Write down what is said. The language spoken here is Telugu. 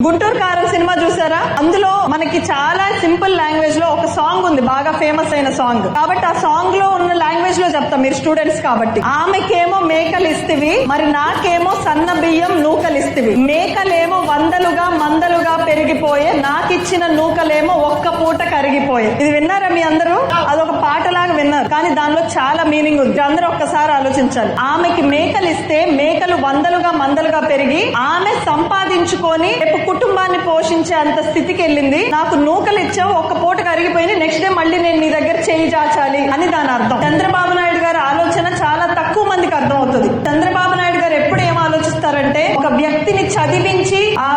గుంటూరు కారం సినిమా చూసారా? అందులో మనకి చాలా సింపుల్ లాంగ్వేజ్ లో ఒక సాంగ్ ఉంది, బాగా ఫేమస్ అయిన సాంగ్. కాబట్టి ఆ సాంగ్ లో ఉన్న లాంగ్వేజ్ లో చెప్తాం, మీరు స్టూడెంట్స్ కాబట్టి. ఆమెకేమో మేకలు ఇస్తివి, మరి నాకేమో సన్న బియ్యం నూకలు ఇస్తివి. మేకలేమో వందలుగా మందలుగా పెరిగిపోయే, నాకిచ్చిన నూకలేమో ఒక్క పూట కరిగిపోయే. ఇది విన్నారా మీ అందరూ? అదొక పాటలాగా విన్నారు, కానీ దానిలో చాలా మీనింగ్ ఉంది. అందరూ ఒక్కసారి ఆలోచించాలి. ఆమెకి మేకలు ఇస్తే మేకలు వందలుగా మందలుగా పెరిగి ఆమె సంపాదించుకొని కుటుంబాన్ని పోషించే అంత స్థితికి వెళ్ళింది. నాకు నూకలు ఇచ్చావు, ఒక్క పూట కరిగిపోయింది, నెక్స్ట్ డే మళ్ళీ నేను నీ దగ్గర చేయి చాచాలి అని దాని అర్థం. చంద్రబాబు నాయుడు గారి ఆలోచన చాలా తక్కువ మందికి అర్థం అవుతుంది. చంద్రబాబు నాయుడు గారు ఎప్పుడు ఏం ఆలోచిస్తారంటే, ఒక వ్యక్తిని చదివించి ఆ